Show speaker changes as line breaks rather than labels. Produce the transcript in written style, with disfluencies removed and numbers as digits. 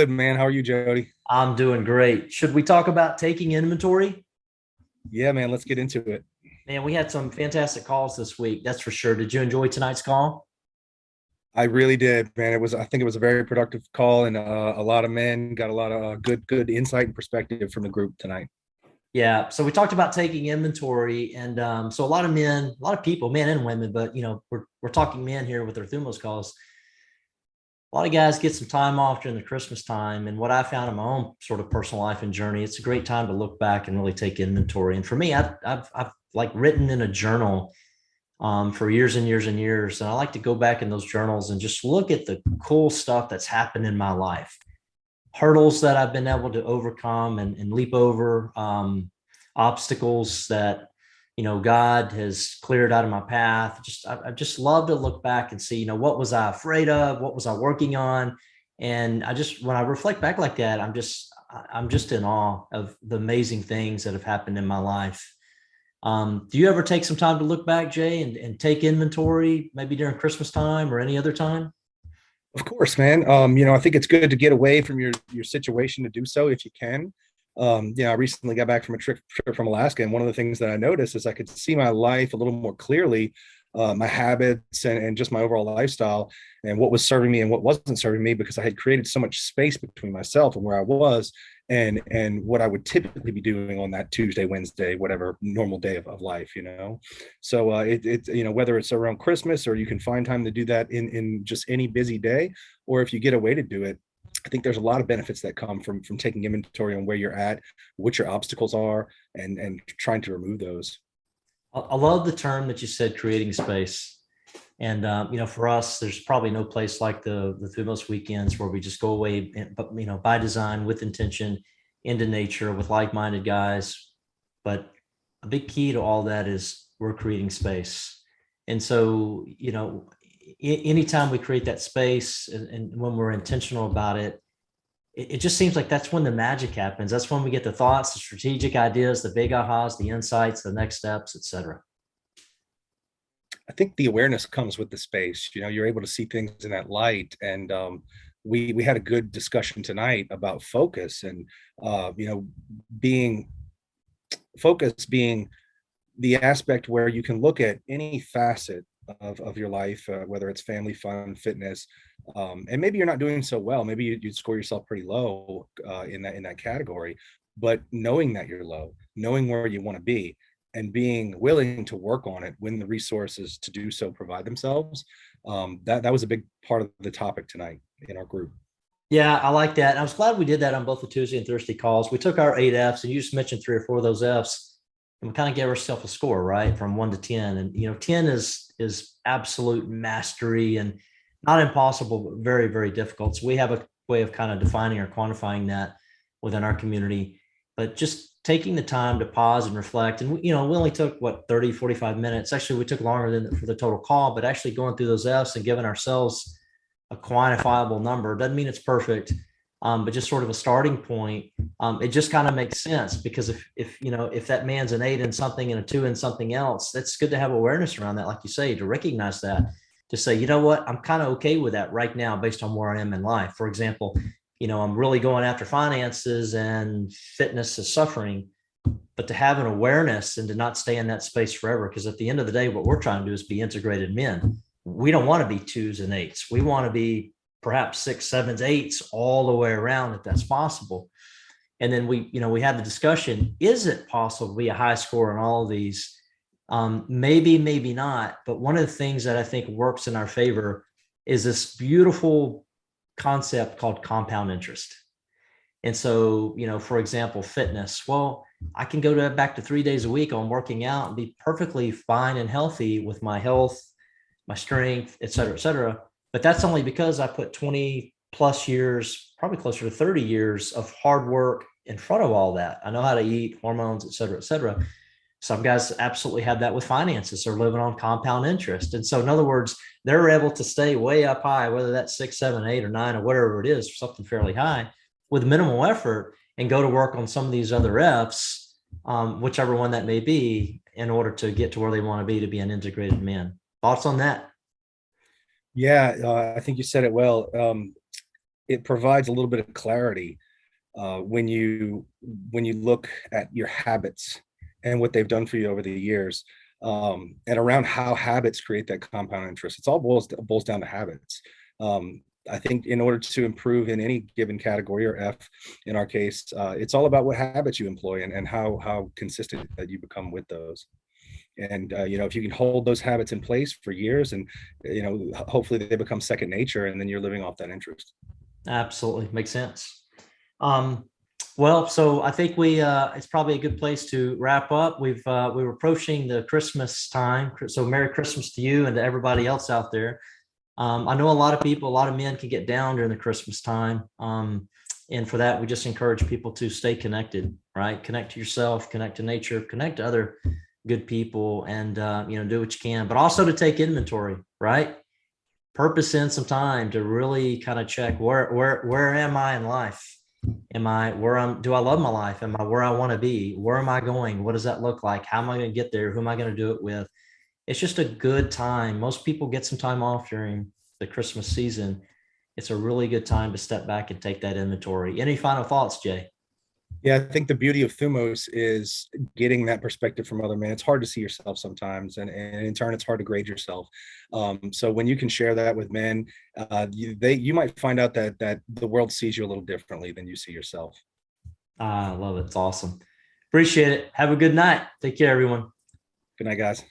Good, man. How are you, Jody?
I'm doing great. Should we talk about taking inventory?
Yeah, man. Let's get into it.
Man, we had some fantastic calls this week. That's for sure. Did you enjoy tonight's call?
I really did, man. I think it was a very productive call, and a lot of men got a lot of good insight and perspective from the group tonight.
Yeah. So we talked about taking inventory, and so a lot of men, a lot of people, men and women, but we're talking men here with our Thumos calls. A lot of guys get some time off during the Christmas time, and what I found in my own sort of personal life and journey, it's a great time to look back and really take inventory. And for me, I've like written in a journal for years and years and years. And I like to go back in those journals and just look at the cool stuff that's happened in my life, hurdles that I've been able to overcome and leap over, obstacles that, God has cleared out of my path. I just love to look back and see, what was I afraid of? What was I working on? And when I reflect back like that, I'm just in awe of the amazing things that have happened in my life. Do you ever take some time to look back, Jay, and take inventory, maybe during Christmas time or any other time?
Of course, man. I think it's good to get away from your situation to do so if you can. I recently got back from a trip from Alaska, and one of the things that I noticed is I could see my life a little more clearly, my habits and just my overall lifestyle, and what was serving me and what wasn't serving me, because I had created so much space between myself and where I was and what I would typically be doing on that Tuesday, Wednesday, whatever normal day of life. So whether it's around Christmas or you can find time to do that in just any busy day, or if you get away to do it, I think there's a lot of benefits that come from taking inventory on where you're at, what your obstacles are, and trying to remove those.
I love the term that you said, creating space. And for us, there's probably no place like the Thumos weekends where we just go away, but by design, with intention, into nature with like-minded guys. But a big key to all that is we're creating space. And so, anytime we create that space and when we're intentional about it, it just seems like that's when the magic happens. That's when we get the thoughts, the strategic ideas, the big ahas, the insights, the next steps, etc.
I think the awareness comes with the space. You're able to see things in that light, and we had a good discussion tonight about focus, and being being the aspect where you can look at any facet of your life, whether it's family, fun, fitness, and maybe you're not doing so well. Maybe you'd score yourself pretty low in that category. But knowing that you're low, knowing where you want to be, and being willing to work on it when the resources to do so provide themselves, that was a big part of the topic tonight in our group.
Yeah, I like that. I was glad we did that on both the Tuesday and Thursday calls. We took our 8 Fs, and you just mentioned 3 or 4 of those Fs, and we kind of gave ourselves a score, right, from 1 to 10. And 10 is absolute mastery and not impossible, but very, very difficult. So we have a way of kind of defining or quantifying that within our community. But just taking the time to pause and reflect. And we only took 30, 45 minutes. Actually, we took longer than for the total call, but actually going through those Fs and giving ourselves a quantifiable number doesn't mean it's perfect, but just sort of a starting point. It just kind of makes sense, because if that man's an 8 in something and a 2 in something else, that's good to have awareness around that, like you say, to recognize that, to say, you know what, I'm kind of okay with that right now based on where I am in life. For example, I'm really going after finances and fitness is suffering, but to have an awareness and to not stay in that space forever, because at the end of the day, what we're trying to do is be integrated men. We don't want to be 2s and 8s. We want to be perhaps 6s, 7s, 8s all the way around, if that's possible. And then we had the discussion, is it possible to be a high score in all of these? Maybe, maybe not. But one of the things that I think works in our favor is this beautiful concept called compound interest. And so, for example, fitness. Well, I can go back to 3 days a week on working out and be perfectly fine and healthy with my health, my strength, et cetera, et cetera. But that's only because I put 20 plus years, probably closer to 30 years of hard work in front of all that. I know how to eat, hormones, et cetera, et cetera. Some guys absolutely have that with finances. They're living on compound interest. And so in other words, they're able to stay way up high, whether that's 6, 7, 8, or 9, or whatever it is, something fairly high, with minimal effort, and go to work on some of these other Fs, whichever one that may be, in order to get to where they want to be an integrated man. Thoughts on that?
Yeah, I think you said it well. it provides a little bit of clarity when you look at your habits and what they've done for you over the years, and around how habits create that compound interest. It's all boils down to habits. I think in order to improve in any given category, or F in our case, it's all about what habits you employ, and how consistent that you become with those. And if you can hold those habits in place for years, and hopefully they become second nature, and then you're living off that interest.
Absolutely. Makes sense. Um, well, so I think it's probably a good place to wrap up. We're approaching the Christmas time. So Merry Christmas to you and to everybody else out there. I know a lot of people, a lot of men can get down during the Christmas time. And for that, we just encourage people to stay connected, right? Connect to yourself, connect to nature, connect to other good people, and, do what you can, but also to take inventory, right? Purpose in some time to really kind of check where am I in life? Am I do I love my life? Am I where I want to be? Where am I going? What does that look like? How am I going to get there? Who am I going to do it with? It's just a good time. Most people get some time off during the Christmas season. It's a really good time to step back and take that inventory. Any final thoughts, Jay?
Yeah, I think the beauty of Thumos is getting that perspective from other men. It's hard to see yourself sometimes, and in turn, it's hard to grade yourself. So when you can share that with men, you might find out that the world sees you a little differently than you see yourself.
I love it. It's awesome. Appreciate it. Have a good night. Take care, everyone.
Good night, guys.